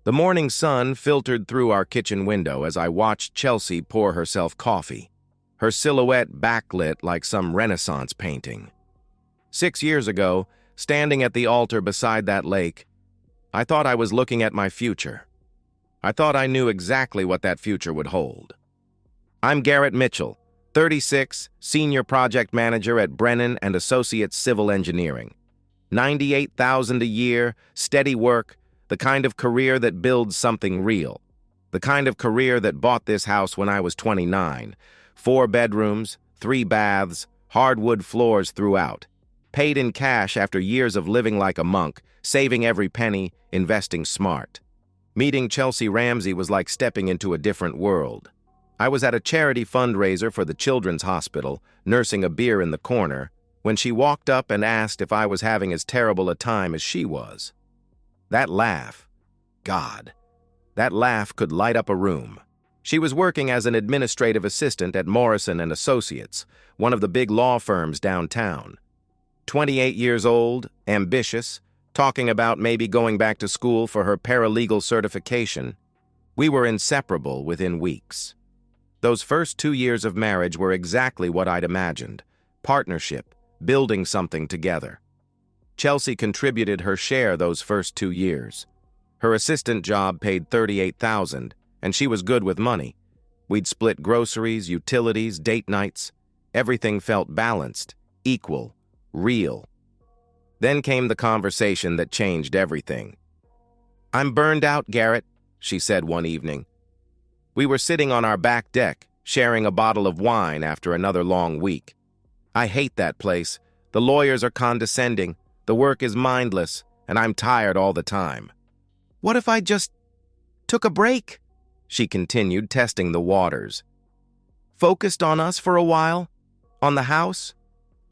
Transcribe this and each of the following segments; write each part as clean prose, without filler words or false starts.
The morning sun filtered through our kitchen window as I watched Chelsea pour herself coffee, her silhouette backlit like some Renaissance painting. 6 years ago, standing at the altar beside that lake, I thought I was looking at my future. I thought I knew exactly what that future would hold. I'm Garrett Mitchell, 36, Senior Project Manager at Brennan and Associates Civil Engineering. $98,000 a year, steady work, the kind of career that builds something real. The kind of career that bought this house when I was 29. 4 bedrooms, 3 baths, hardwood floors throughout. Paid in cash after years of living like a monk, saving every penny, investing smart. Meeting Chelsea Ramsey was like stepping into a different world. I was at a charity fundraiser for the Children's Hospital, nursing a beer in the corner, when she walked up and asked if I was having as terrible a time as she was. That laugh, God, that laugh could light up a room. She was working as an administrative assistant at Morrison and Associates, one of the big law firms downtown. 28 years old, ambitious, talking about maybe going back to school for her paralegal certification. We were inseparable within weeks. Those first 2 years of marriage were exactly what I'd imagined. Partnership, building something together. Chelsea contributed her share those first 2 years. Her assistant job paid $38,000, and she was good with money. We'd split groceries, utilities, date nights. Everything felt balanced, equal, real. Then came the conversation that changed everything. "I'm burned out, Garrett," she said one evening. We were sitting on our back deck, sharing a bottle of wine after another long week. "I hate that place. The lawyers are condescending. The work is mindless, and I'm tired all the time." "What if I just took a break?" she continued, testing the waters. "Focused on us for a while? On the house?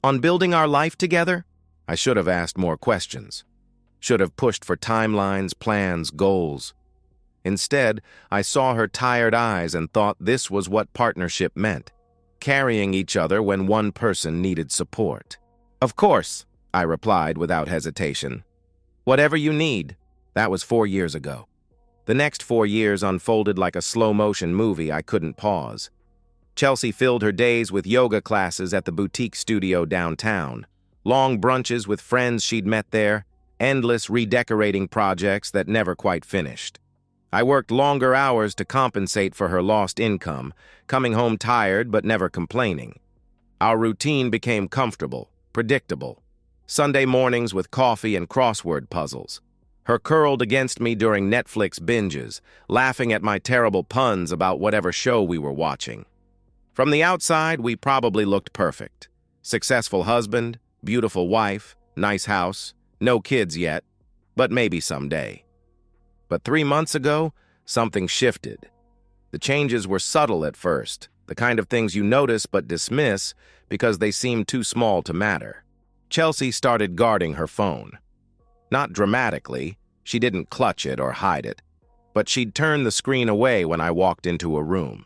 On building our life together?" I should have asked more questions. Should have pushed for timelines, plans, goals. Instead, I saw her tired eyes and thought this was what partnership meant. Carrying each other when one person needed support. "Of course," I replied without hesitation. "Whatever you need." That was 4 years ago. The next 4 years unfolded like a slow-motion movie I couldn't pause. Chelsea filled her days with yoga classes at the boutique studio downtown, long brunches with friends she'd met there, endless redecorating projects that never quite finished. I worked longer hours to compensate for her lost income, coming home tired but never complaining. Our routine became comfortable, predictable. Sunday mornings with coffee and crossword puzzles. Her curled against me during Netflix binges, laughing at my terrible puns about whatever show we were watching. From the outside, we probably looked perfect. Successful husband, beautiful wife, nice house, no kids yet, but maybe someday. But 3 months ago, something shifted. The changes were subtle at first, the kind of things you notice but dismiss because they seem too small to matter. Chelsea started guarding her phone. Not dramatically, she didn't clutch it or hide it, but she'd turn the screen away when I walked into a room.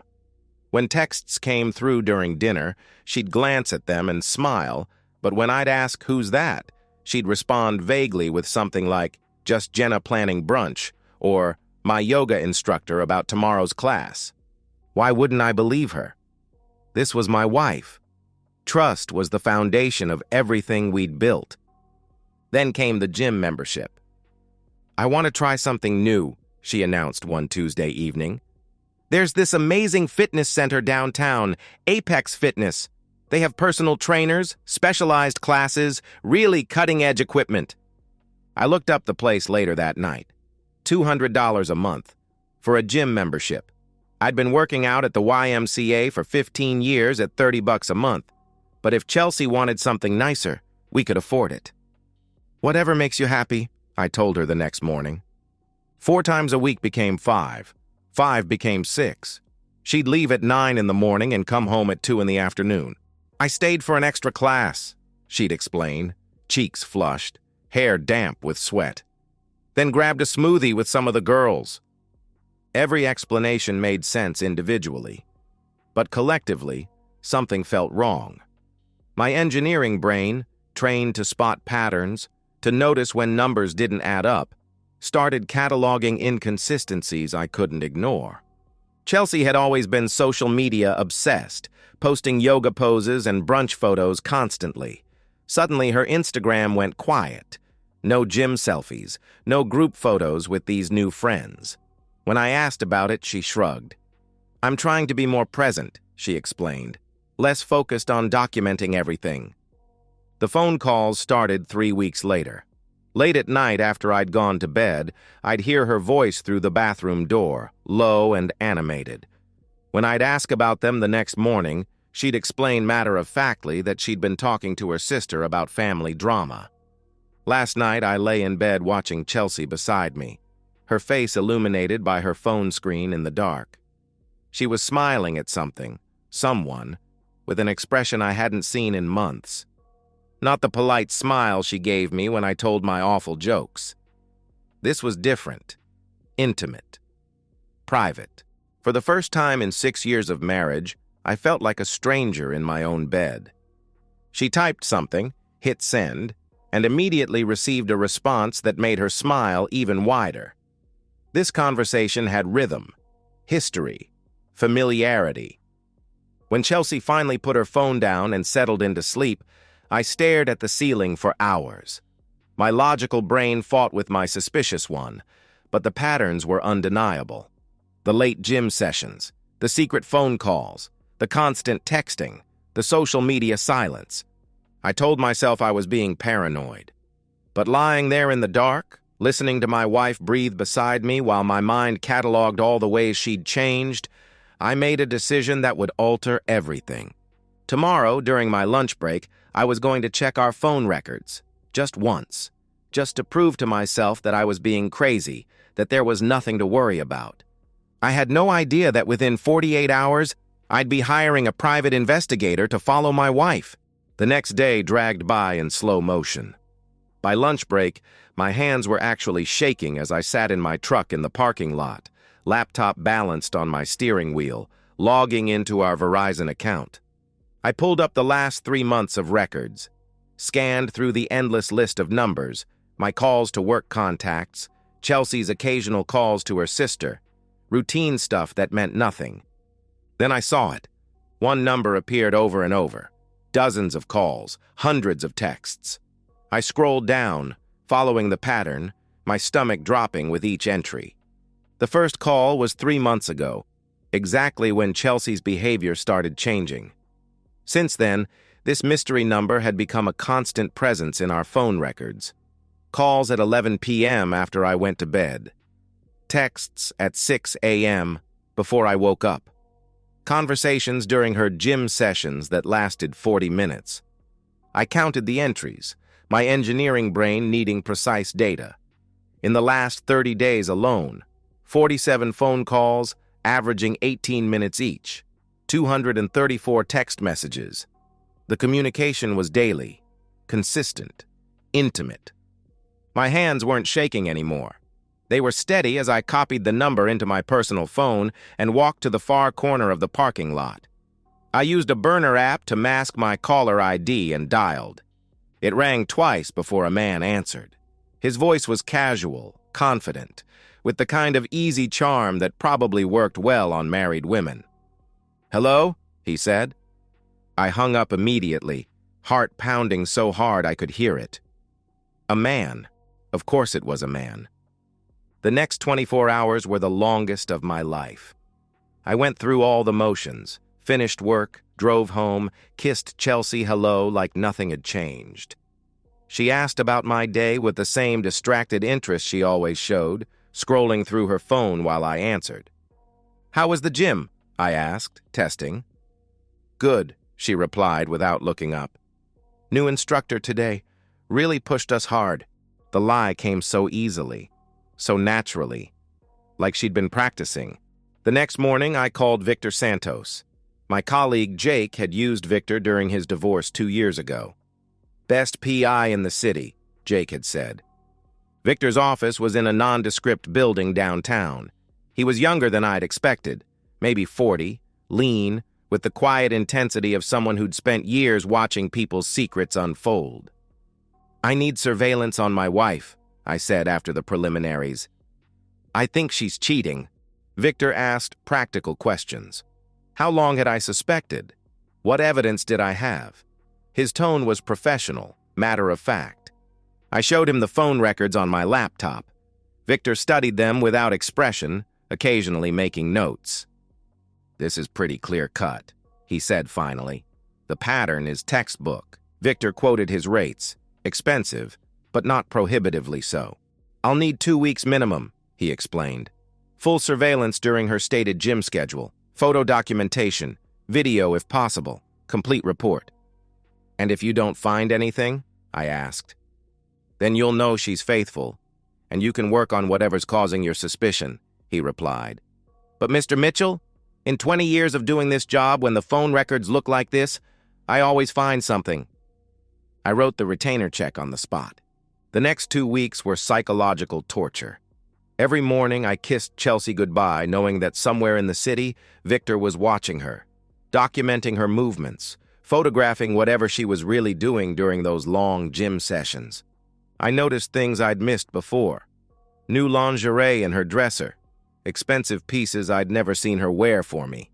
When texts came through during dinner, she'd glance at them and smile, but when I'd ask, "Who's that?" she'd respond vaguely with something like, "Just Jenna planning brunch," or "My yoga instructor about tomorrow's class." Why wouldn't I believe her? This was my wife. Trust was the foundation of everything we'd built. Then came the gym membership. "I want to try something new," she announced one Tuesday evening. "There's this amazing fitness center downtown, Apex Fitness. They have personal trainers, specialized classes, really cutting-edge equipment." I looked up the place later that night. $200 a month for a gym membership. I'd been working out at the YMCA for 15 years at $30 a month, but if Chelsea wanted something nicer, we could afford it. "Whatever makes you happy," I told her the next morning. 4 times a week became 5. 5 became 6. She'd leave at 9 in the morning and come home at 2 in the afternoon. "I stayed for an extra class," she'd explain, cheeks flushed, hair damp with sweat. "Then grabbed a smoothie with some of the girls." Every explanation made sense individually, but collectively, something felt wrong. My engineering brain, trained to spot patterns, to notice when numbers didn't add up, started cataloging inconsistencies I couldn't ignore. Chelsea had always been social media obsessed, posting yoga poses and brunch photos constantly. Suddenly, her Instagram went quiet. No gym selfies, no group photos with these new friends. When I asked about it, she shrugged. "I'm trying to be more present," she explained, "less focused on documenting everything." The phone calls started 3 weeks later. Late at night after I'd gone to bed, I'd hear her voice through the bathroom door, low and animated. When I'd ask about them the next morning, she'd explain matter-of-factly that she'd been talking to her sister about family drama. Last night, I lay in bed watching Chelsea beside me, her face illuminated by her phone screen in the dark. She was smiling at someone, with an expression I hadn't seen in months. Not the polite smile she gave me when I told my awful jokes. This was different, intimate, private. For the first time in 6 years of marriage, I felt like a stranger in my own bed. She typed something, hit send, and immediately received a response that made her smile even wider. This conversation had rhythm, history, familiarity. When Chelsea finally put her phone down and settled into sleep, I stared at the ceiling for hours. My logical brain fought with my suspicious one, but the patterns were undeniable. The late gym sessions, the secret phone calls, the constant texting, the social media silence. I told myself I was being paranoid. But lying there in the dark, listening to my wife breathe beside me while my mind cataloged all the ways she'd changed, I made a decision that would alter everything. Tomorrow, during my lunch break, I was going to check our phone records, just once, just to prove to myself that I was being crazy, that there was nothing to worry about. I had no idea that within 48 hours, I'd be hiring a private investigator to follow my wife. The next day dragged by in slow motion. By lunch break, my hands were actually shaking as I sat in my truck in the parking lot, laptop balanced on my steering wheel, logging into our Verizon account. I pulled up the last 3 months of records, scanned through the endless list of numbers, my calls to work contacts, Chelsea's occasional calls to her sister, routine stuff that meant nothing. Then I saw it. One number appeared over and over. Dozens of calls, hundreds of texts. I scrolled down, following the pattern, my stomach dropping with each entry. The first call was 3 months ago, exactly when Chelsea's behavior started changing. Since then, this mystery number had become a constant presence in our phone records. Calls at 11 p.m. after I went to bed. Texts at 6 a.m. before I woke up. Conversations during her gym sessions that lasted 40 minutes. I counted the entries, my engineering brain needing precise data. In the last 30 days alone, 47 phone calls, averaging 18 minutes each. 234 text messages. The communication was daily, consistent, intimate. My hands weren't shaking anymore. They were steady as I copied the number into my personal phone and walked to the far corner of the parking lot. I used a burner app to mask my caller ID and dialed. It rang twice before a man answered. His voice was casual, confident, with the kind of easy charm that probably worked well on married women. "Hello?" he said. I hung up immediately, heart pounding so hard I could hear it. A man. Of course it was a man. The next 24 hours were the longest of my life. I went through all the motions, finished work, drove home, kissed Chelsea hello like nothing had changed. She asked about my day with the same distracted interest she always showed, scrolling through her phone while I answered. "How was the gym?" I asked, testing. "Good," she replied without looking up. "New instructor today. Really pushed us hard." The lie came so easily, so naturally, like she'd been practicing. The next morning, I called Victor Santos. My colleague Jake had used Victor during his divorce 2 years ago. "Best PI in the city," Jake had said. Victor's office was in a nondescript building downtown. He was younger than I'd expected. Maybe 40, lean, with the quiet intensity of someone who'd spent years watching people's secrets unfold. "I need surveillance on my wife," I said after the preliminaries. I think she's cheating. Victor asked practical questions. How long had I suspected? What evidence did I have? His tone was professional, matter of fact. I showed him the phone records on my laptop. Victor studied them without expression, occasionally making notes. This is pretty clear-cut, he said finally. The pattern is textbook. Victor quoted his rates. Expensive, but not prohibitively so. I'll need 2 weeks minimum, he explained. Full surveillance during her stated gym schedule, photo documentation, video if possible, complete report. And if you don't find anything? I asked. Then you'll know she's faithful, and you can work on whatever's causing your suspicion, he replied. But Mr. Mitchell, in 20 years of doing this job, when the phone records look like this, I always find something. I wrote the retainer check on the spot. The next 2 weeks were psychological torture. Every morning I kissed Chelsea goodbye, knowing that somewhere in the city, Victor was watching her, documenting her movements, photographing whatever she was really doing during those long gym sessions. I noticed things I'd missed before. New lingerie in her dresser, expensive pieces I'd never seen her wear for me,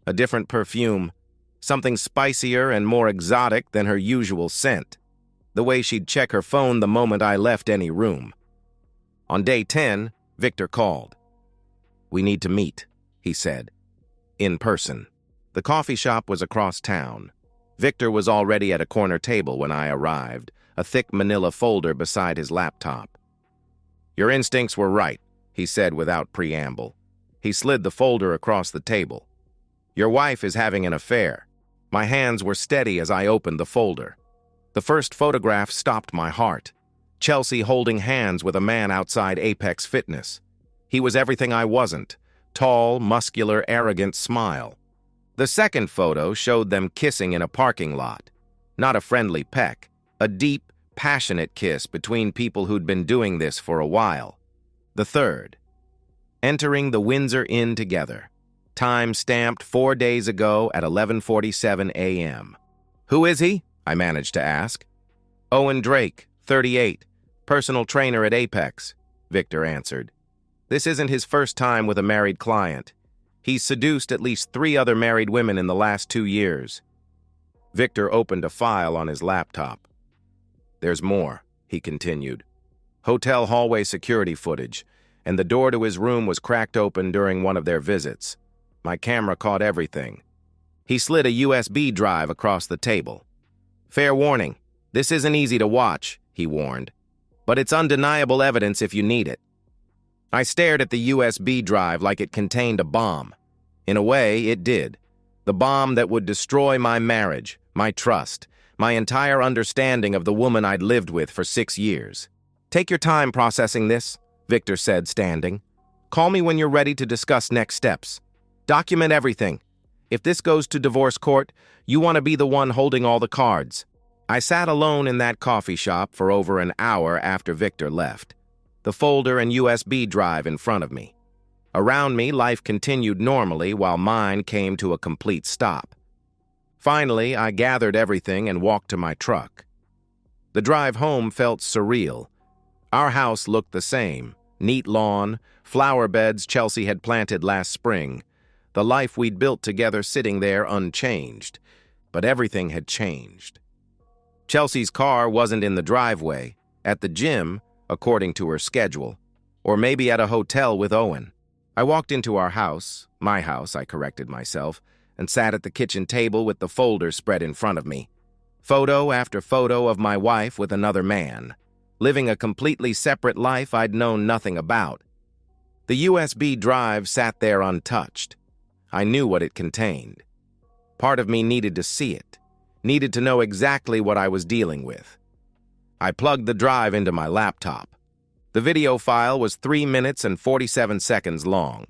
a different perfume, something spicier and more exotic than her usual scent, the way she'd check her phone the moment I left any room. On day 10, Victor called. We need to meet, he said. In person. The coffee shop was across town. Victor was already at a corner table when I arrived, a thick manila folder beside his laptop. Your instincts were right, he said without preamble. He slid the folder across the table. Your wife is having an affair. My hands were steady as I opened the folder. The first photograph stopped my heart. Chelsea holding hands with a man outside Apex Fitness. He was everything I wasn't. Tall, muscular, arrogant smile. The second photo showed them kissing in a parking lot. Not a friendly peck. A deep, passionate kiss between people who'd been doing this for a while. The third. Entering the Windsor Inn together. Time stamped 4 days ago at 11:47 a.m. Who is he? I managed to ask. Owen Drake, 38, personal trainer at Apex, Victor answered. This isn't his first time with a married client. He's seduced at least 3 other married women in the last 2 years. Victor opened a file on his laptop. There's more, he continued. Hotel hallway security footage, and the door to his room was cracked open during one of their visits. My camera caught everything. He slid a USB drive across the table. Fair warning, this isn't easy to watch, he warned, but it's undeniable evidence if you need it. I stared at the USB drive like it contained a bomb. In a way, it did. The bomb that would destroy my marriage, my trust, my entire understanding of the woman I'd lived with for 6 years. Take your time processing this, Victor said, standing. Call me when you're ready to discuss next steps. Document everything. If this goes to divorce court, you want to be the one holding all the cards. I sat alone in that coffee shop for over an hour after Victor left, the folder and USB drive in front of me. Around me, life continued normally while mine came to a complete stop. Finally, I gathered everything and walked to my truck. The drive home felt surreal. Our house looked the same. Neat lawn, flower beds Chelsea had planted last spring. The life we'd built together sitting there unchanged. But everything had changed. Chelsea's car wasn't in the driveway, at the gym, according to her schedule, or maybe at a hotel with Owen. I walked into our house, my house, I corrected myself, and sat at the kitchen table with the folder spread in front of me. Photo after photo of my wife with another man, living a completely separate life I'd known nothing about. The USB drive sat there untouched. I knew what it contained. Part of me needed to see it, needed to know exactly what I was dealing with. I plugged the drive into my laptop. The video file was 3 minutes and 47 seconds long.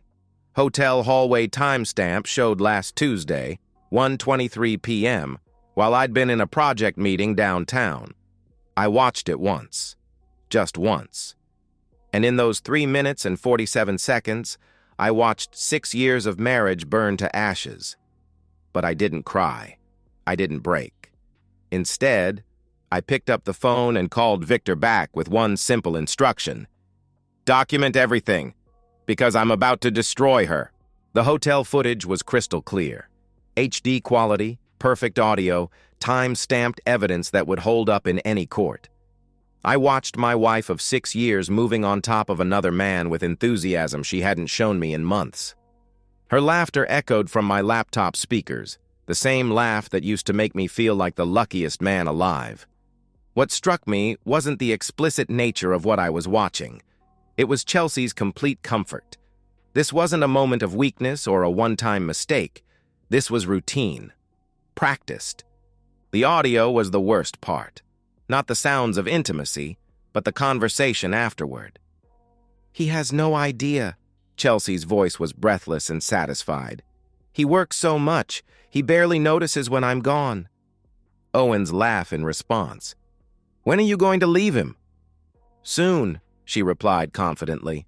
Hotel hallway timestamp showed last Tuesday, 1:23 p.m., while I'd been in a project meeting downtown. I watched it once. Just once. And in those 3 minutes and 47 seconds, I watched 6 years of marriage burn to ashes. But I didn't cry. I didn't break. Instead, I picked up the phone and called Victor back with one simple instruction. Document everything, because I'm about to destroy her. The hotel footage was crystal clear. HD quality, perfect audio, time-stamped evidence that would hold up in any court. I watched my wife of 6 years moving on top of another man with enthusiasm she hadn't shown me in months. Her laughter echoed from my laptop speakers, the same laugh that used to make me feel like the luckiest man alive. What struck me wasn't the explicit nature of what I was watching. It was Chelsea's complete comfort. This wasn't a moment of weakness or a one-time mistake. This was routine. Practiced. The audio was the worst part. Not the sounds of intimacy, but the conversation afterward. He has no idea. Chelsea's voice was breathless and satisfied. He works so much, he barely notices when I'm gone. Owen's laugh in response. When are you going to leave him? Soon, she replied confidently.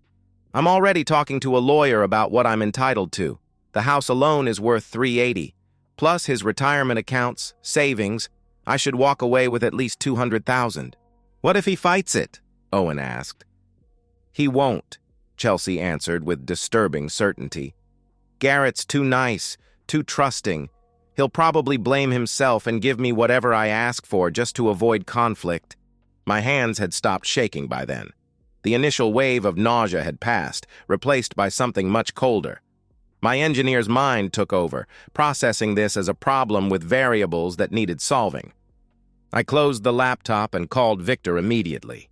I'm already talking to a lawyer about what I'm entitled to. The house alone is worth $380. Plus his retirement accounts, savings. I should walk away with at least $200,000. What if he fights it? Owen asked. He won't, Chelsea answered with disturbing certainty. Garrett's too nice, too trusting. He'll probably blame himself and give me whatever I ask for just to avoid conflict. My hands had stopped shaking by then. The initial wave of nausea had passed, replaced by something much colder. My engineer's mind took over, processing this as a problem with variables that needed solving. I closed the laptop and called Victor immediately.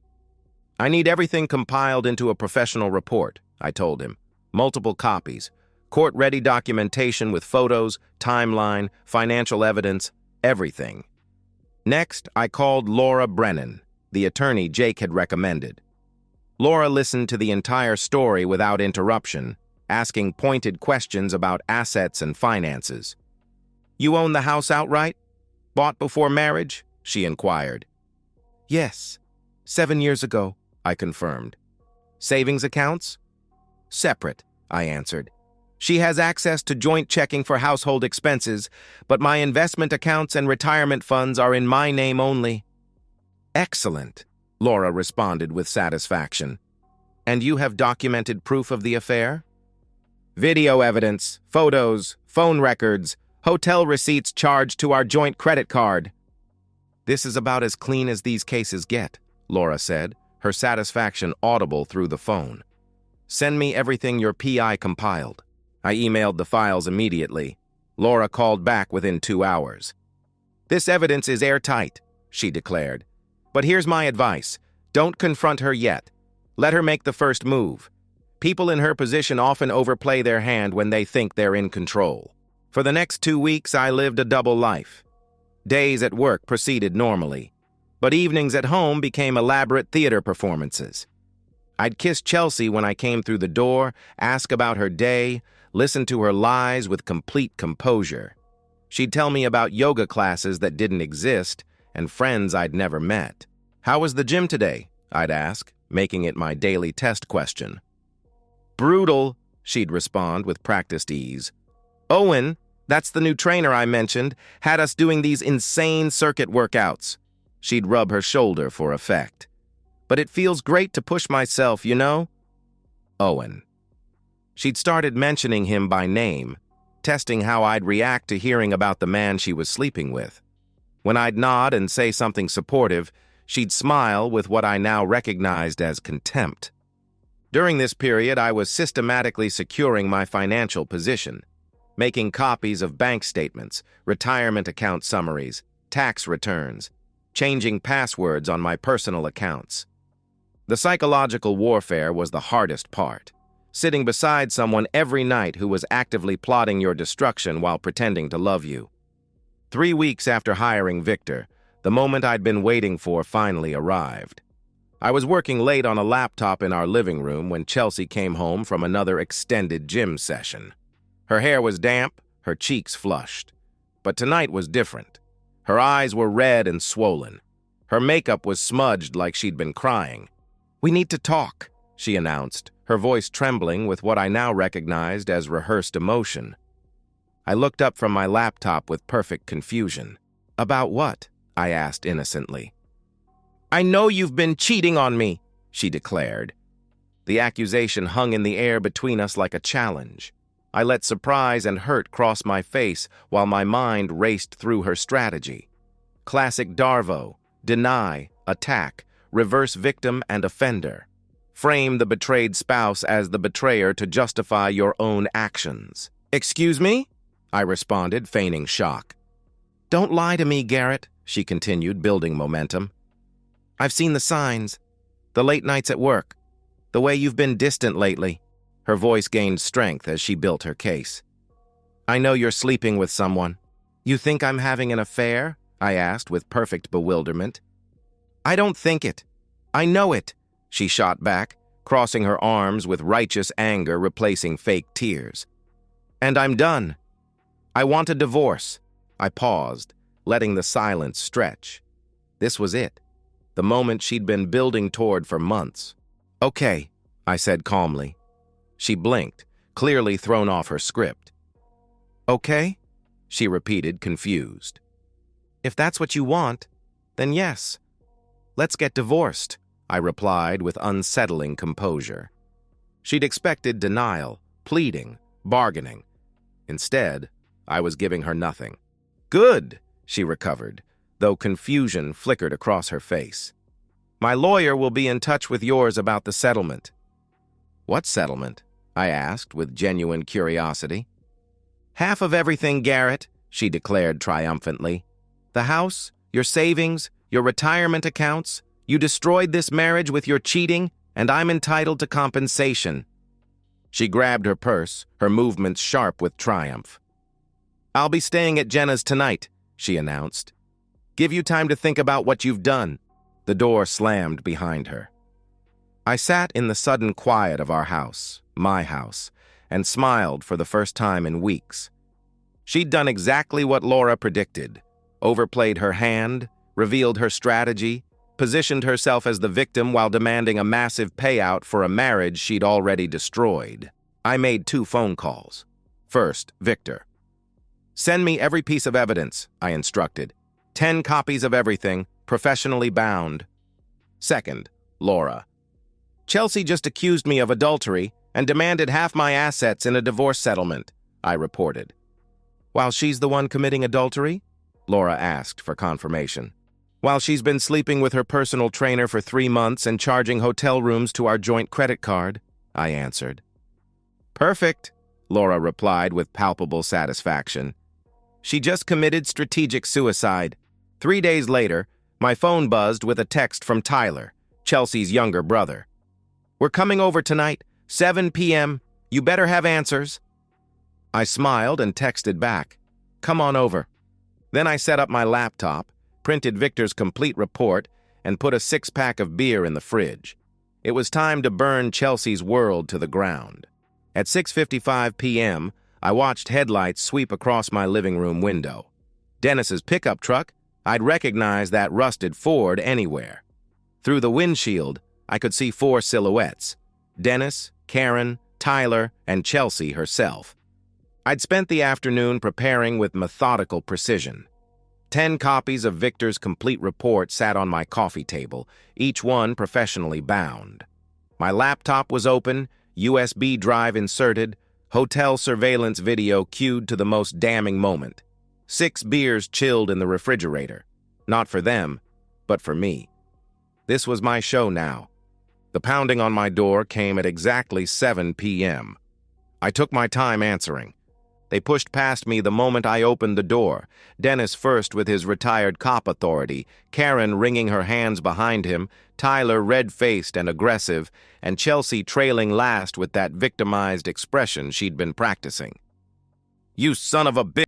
I need everything compiled into a professional report, I told him. Multiple copies, court-ready documentation with photos, timeline, financial evidence, everything. Next, I called Laura Brennan, the attorney Jake had recommended. Laura listened to the entire story without interruption, asking pointed questions about assets and finances. You own the house outright? Bought before marriage? She inquired. Yes, 7 years ago, I confirmed. Savings accounts? Separate, I answered. She has access to joint checking for household expenses, but my investment accounts and retirement funds are in my name only. Excellent, Laura responded with satisfaction. And you have documented proof of the affair? Video evidence, photos, phone records, hotel receipts charged to our joint credit card. This is about as clean as these cases get, Laura said, her satisfaction audible through the phone. Send me everything your PI compiled. I emailed the files immediately. Laura called back within 2 hours. This evidence is airtight, she declared. But here's my advice. Don't confront her yet. Let her make the first move. People in her position often overplay their hand when they think they're in control. For the next 2 weeks, I lived a double life. Days at work proceeded normally, but evenings at home became elaborate theater performances. I'd kiss Chelsea when I came through the door, ask about her day, listen to her lies with complete composure. She'd tell me about yoga classes that didn't exist and friends I'd never met. How was the gym today? I'd ask, making it my daily test question. Brutal, she'd respond with practiced ease. Owen, that's the new trainer I mentioned, had us doing these insane circuit workouts. She'd rub her shoulder for effect. But it feels great to push myself, you know? Owen. She'd started mentioning him by name, testing how I'd react to hearing about the man she was sleeping with. When I'd nod and say something supportive, she'd smile with what I now recognized as contempt. During this period, I was systematically securing my financial position, making copies of bank statements, retirement account summaries, tax returns, changing passwords on my personal accounts. The psychological warfare was the hardest part, sitting beside someone every night who was actively plotting your destruction while pretending to love you. 3 weeks after hiring Victor, the moment I'd been waiting for finally arrived. I was working late on a laptop in our living room when Chelsea came home from another extended gym session. Her hair was damp, her cheeks flushed. But tonight was different. Her eyes were red and swollen. Her makeup was smudged like she'd been crying. "We need to talk," she announced, her voice trembling with what I now recognized as rehearsed emotion. I looked up from my laptop with perfect confusion. "About what?" I asked innocently. I know you've been cheating on me, she declared. The accusation hung in the air between us like a challenge. I let surprise and hurt cross my face while my mind raced through her strategy. Classic Darvo: deny, attack, reverse victim and offender. Frame the betrayed spouse as the betrayer to justify your own actions. Excuse me? I responded, feigning shock. Don't lie to me, Garrett, she continued, building momentum. I've seen the signs. The late nights at work. The way you've been distant lately. Her voice gained strength as she built her case. I know you're sleeping with someone. You think I'm having an affair? I asked with perfect bewilderment. I don't think it. I know it, she shot back, crossing her arms with righteous anger replacing fake tears. And I'm done. I want a divorce. I paused, letting the silence stretch. This was it, the moment she'd been building toward for months. Okay, I said calmly. She blinked, clearly thrown off her script. Okay? She repeated, confused. If that's what you want, then yes. Let's get divorced, I replied with unsettling composure. She'd expected denial, pleading, bargaining. Instead, I was giving her nothing. Good, she recovered, though confusion flickered across her face. My lawyer will be in touch with yours about the settlement. What settlement? I asked with genuine curiosity. Half of everything, Garrett, she declared triumphantly. The house, your savings, your retirement accounts. You destroyed this marriage with your cheating, and I'm entitled to compensation. She grabbed her purse, her movements sharp with triumph. I'll be staying at Jenna's tonight, she announced. Give you time to think about what you've done. The door slammed behind her. I sat in the sudden quiet of our house, my house, and smiled for the first time in weeks. She'd done exactly what Laura predicted, overplayed her hand, revealed her strategy, positioned herself as the victim while demanding a massive payout for a marriage she'd already destroyed. I made 2 phone calls. First, Victor. Send me every piece of evidence, I instructed. 10 copies of everything, professionally bound. Second, Laura. Chelsea just accused me of adultery and demanded half my assets in a divorce settlement, I reported. While she's the one committing adultery? Laura asked for confirmation. While she's been sleeping with her personal trainer for 3 months and charging hotel rooms to our joint credit card, I answered. Perfect, Laura replied with palpable satisfaction. She just committed strategic suicide. 3 days later, my phone buzzed with a text from Tyler, Chelsea's younger brother. We're coming over tonight, 7 p.m. You better have answers. I smiled and texted back, come on over. Then I set up my laptop, printed Victor's complete report, and put a 6-pack of beer in the fridge. It was time to burn Chelsea's world to the ground. At 6:55 p.m., I watched headlights sweep across my living room window. Dennis's pickup truck, I'd recognize that rusted Ford anywhere. Through the windshield, I could see 4 silhouettes: Dennis, Karen, Tyler, and Chelsea herself. I'd spent the afternoon preparing with methodical precision. 10 copies of Victor's complete report sat on my coffee table, each one professionally bound. My laptop was open, USB drive inserted, hotel surveillance video cued to the most damning moment. 6 beers chilled in the refrigerator. Not for them, but for me. This was my show now. The pounding on my door came at exactly 7 p.m. I took my time answering. They pushed past me the moment I opened the door, Dennis first with his retired cop authority, Karen wringing her hands behind him, Tyler red-faced and aggressive, and Chelsea trailing last with that victimized expression she'd been practicing. You son of a bitch,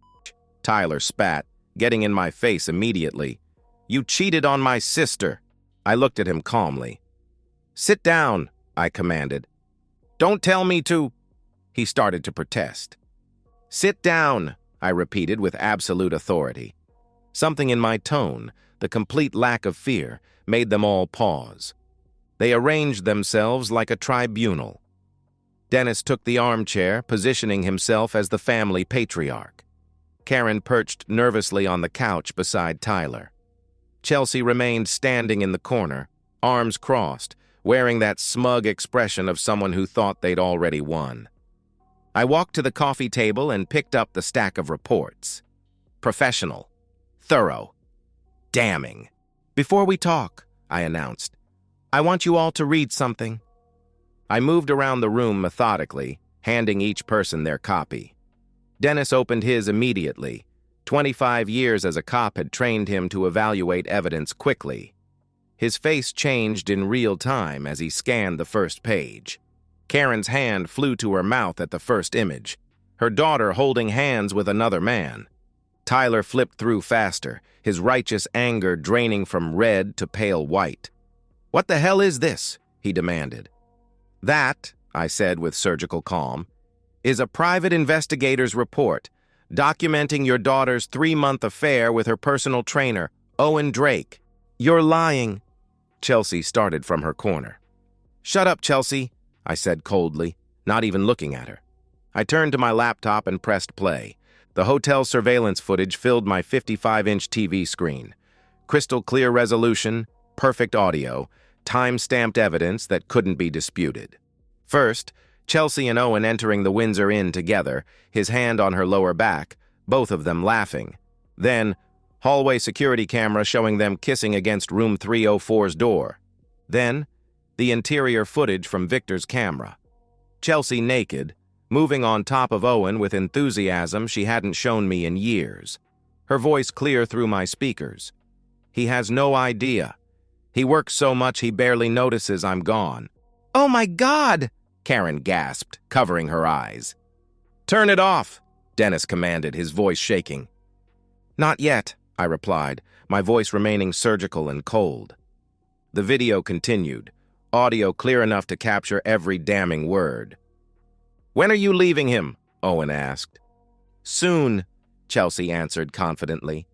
Tyler spat, getting in my face immediately. You cheated on my sister. I looked at him calmly. Sit down, I commanded. Don't tell me to... He started to protest. Sit down, I repeated with absolute authority. Something in my tone, the complete lack of fear, made them all pause. They arranged themselves like a tribunal. Dennis took the armchair, positioning himself as the family patriarch. Karen perched nervously on the couch beside Tyler. Chelsea remained standing in the corner, arms crossed, wearing that smug expression of someone who thought they'd already won. I walked to the coffee table and picked up the stack of reports. Professional. Thorough. Damning. "Before we talk," I announced, "I want you all to read something." I moved around the room methodically, handing each person their copy. Dennis opened his immediately. 25 years as a cop had trained him to evaluate evidence quickly. His face changed in real time as he scanned the first page. Karen's hand flew to her mouth at the first image, her daughter holding hands with another man. Tyler flipped through faster, his righteous anger draining from red to pale white. "What the hell is this?" he demanded. "That," I said with surgical calm, "is a private investigator's report documenting your daughter's 3-month affair with her personal trainer, Owen Drake." "You're lying." Chelsea started from her corner. "Shut up, Chelsea," I said coldly, not even looking at her. I turned to my laptop and pressed play. The hotel surveillance footage filled my 55-inch TV screen. Crystal clear resolution, perfect audio, time-stamped evidence that couldn't be disputed. First, Chelsea and Owen entering the Windsor Inn together, his hand on her lower back, both of them laughing. Then, hallway security camera showing them kissing against room 304's door. Then, the interior footage from Victor's camera. Chelsea naked, moving on top of Owen with enthusiasm she hadn't shown me in years. Her voice clear through my speakers. "He has no idea. He works so much he barely notices I'm gone." "Oh my God!" Karen gasped, covering her eyes. "Turn it off," Dennis commanded, his voice shaking. "Not yet," I replied, my voice remaining surgical and cold. The video continued, audio clear enough to capture every damning word. "When are you leaving him?" Owen asked. "Soon," Chelsea answered confidently.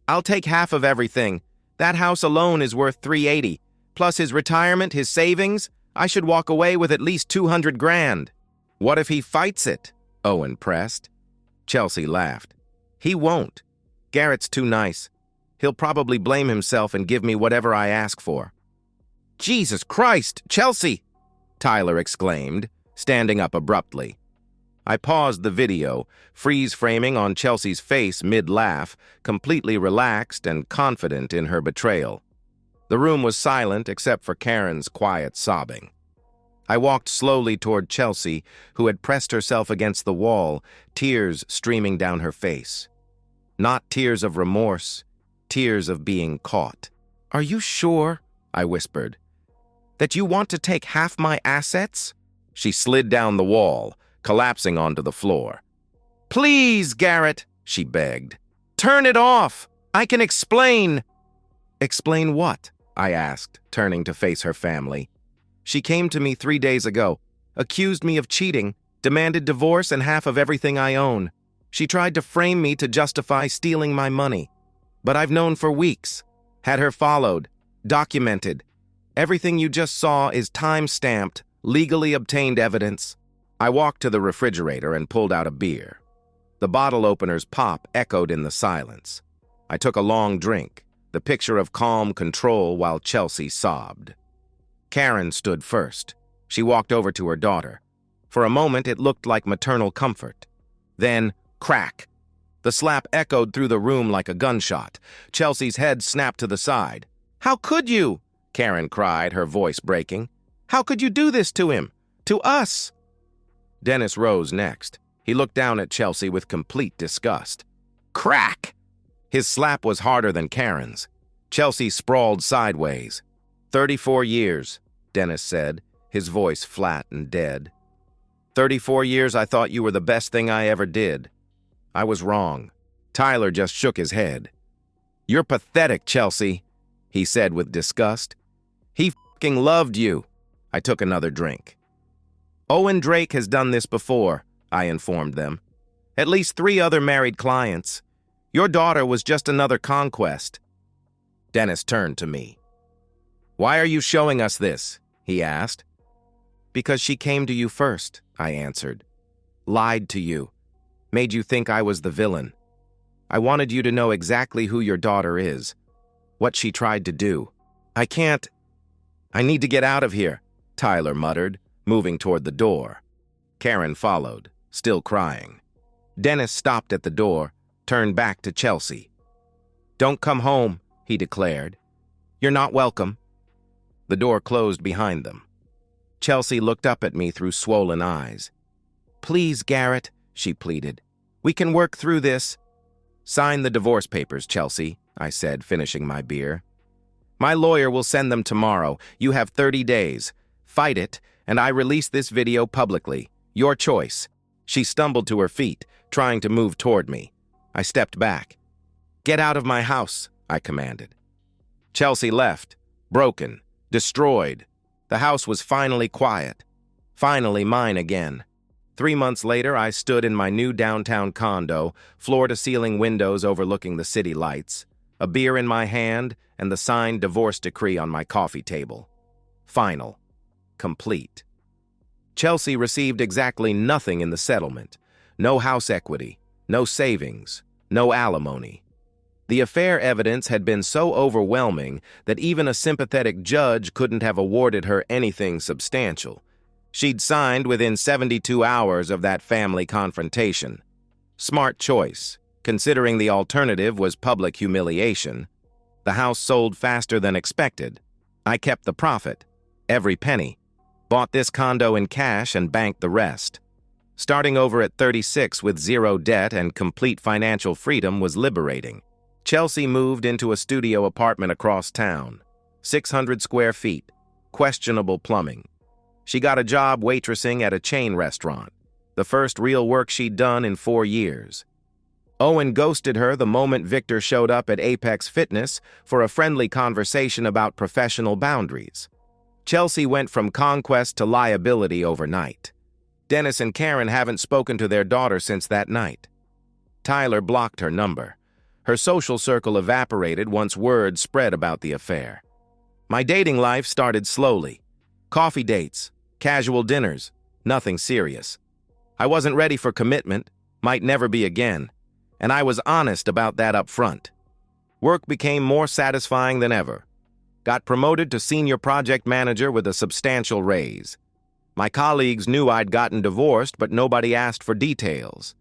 "I'll take half of everything. That house alone is worth $380, plus his retirement, his savings. I should walk away with at least 200 grand. "What if he fights it?" Owen pressed. Chelsea laughed. "He won't. Garrett's too nice. He'll probably blame himself and give me whatever I ask for." "Jesus Christ, Chelsea!" Tyler exclaimed, standing up abruptly. I paused the video, freeze-framing on Chelsea's face mid-laugh, completely relaxed and confident in her betrayal. The room was silent except for Karen's quiet sobbing. I walked slowly toward Chelsea, who had pressed herself against the wall, tears streaming down her face. Not tears of remorse, tears of being caught. "Are you sure," I whispered, "that you want to take half my assets?" She slid down the wall, collapsing onto the floor. "Please, Garrett," she begged. "Turn it off. I can explain." "Explain what?" I asked, turning to face her family. "She came to me 3 days ago, accused me of cheating, demanded divorce and half of everything I own. She tried to frame me to justify stealing my money. But I've known for weeks, had her followed, documented. Everything you just saw is time-stamped, legally obtained evidence." I walked to the refrigerator and pulled out a beer. The bottle opener's pop echoed in the silence. I took a long drink, the picture of calm control while Chelsea sobbed. Karen stood first. She walked over to her daughter. For a moment, it looked like maternal comfort. Then, crack. The slap echoed through the room like a gunshot. Chelsea's head snapped to the side. "How could you?" Karen cried, her voice breaking. "How could you do this to him? To us?" Dennis rose next. He looked down at Chelsea with complete disgust. Crack! His slap was harder than Karen's. Chelsea sprawled sideways. 34 years, Dennis said, his voice flat and dead. 34 years I thought you were the best thing I ever did. I was wrong. Tyler just shook his head. "You're pathetic, Chelsea," he said with disgust. "He fucking loved you." I took another drink. "Owen Drake has done this before," I informed them. "At least 3 other married clients. Your daughter was just another conquest." Dennis turned to me. "Why are you showing us this?" he asked. "Because she came to you first," I answered. "Lied to you. Made you think I was the villain. I wanted you to know exactly who your daughter is. what she tried to do. I can't. I need to get out of here, Tyler muttered, moving toward the door. Karen followed, still crying. Dennis stopped at the door, turned back to Chelsea. Don't come home, he declared. You're not welcome. The door closed behind them. Chelsea looked up at me through swollen eyes. Please, Garrett, she pleaded. We can work through this. Sign the divorce papers, Chelsea, I said, finishing my beer. My lawyer will send them tomorrow. You have 30 days. Fight it, and I release this video publicly. Your choice. She stumbled to her feet, trying to move toward me. I stepped back. Get out of my house, I commanded. Chelsea left, broken, destroyed. The house was finally quiet. Finally mine again. 3 months later, I stood in my new downtown condo, floor-to-ceiling windows overlooking the city lights, a beer in my hand, and the signed divorce decree on my coffee table. Final. Complete. Chelsea received exactly nothing in the settlement. No house equity, no savings, no alimony. The affair evidence had been so overwhelming that even a sympathetic judge couldn't have awarded her anything substantial. She'd signed within 72 hours of that family confrontation. Smart choice, considering the alternative was public humiliation. The house sold faster than expected. I kept the profit, every penny, bought this condo in cash and banked the rest. Starting over at 36 with zero debt and complete financial freedom was liberating. Chelsea moved into a studio apartment across town, 600 square feet, questionable plumbing. She got a job waitressing at a chain restaurant, the first real work she'd done in 4 years. Owen ghosted her the moment Victor showed up at Apex Fitness for a friendly conversation about professional boundaries. Chelsea went from conquest to liability overnight. Dennis and Karen haven't spoken to their daughter since that night. Tyler blocked her number. Her social circle evaporated once word spread about the affair. My dating life started slowly. Coffee dates, casual dinners, nothing serious. I wasn't ready for commitment, might never be again, and I was honest about that up front. Work became more satisfying than ever. Got promoted to senior project manager with a substantial raise. My colleagues knew I'd gotten divorced, but nobody asked for details.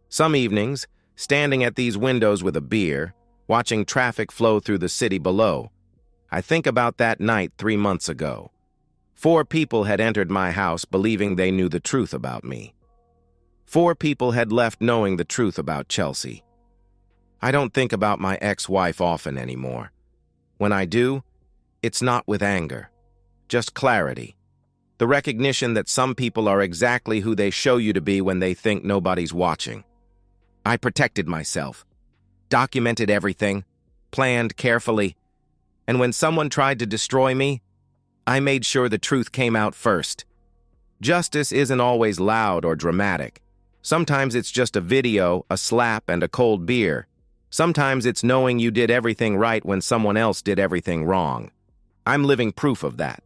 Some evenings, standing at these windows with a beer, watching traffic flow through the city below, I think about that night 3 months ago. 4 people had entered my house believing they knew the truth about me. 4 people had left knowing the truth about Chelsea. I don't think about my ex-wife often anymore. When I do, it's not with anger, just clarity. The recognition that some people are exactly who they show you to be when they think nobody's watching. I protected myself, documented everything, planned carefully, and when someone tried to destroy me, I made sure the truth came out first. Justice isn't always loud or dramatic. Sometimes it's just a video, a slap, and a cold beer. Sometimes it's knowing you did everything right when someone else did everything wrong. I'm living proof of that.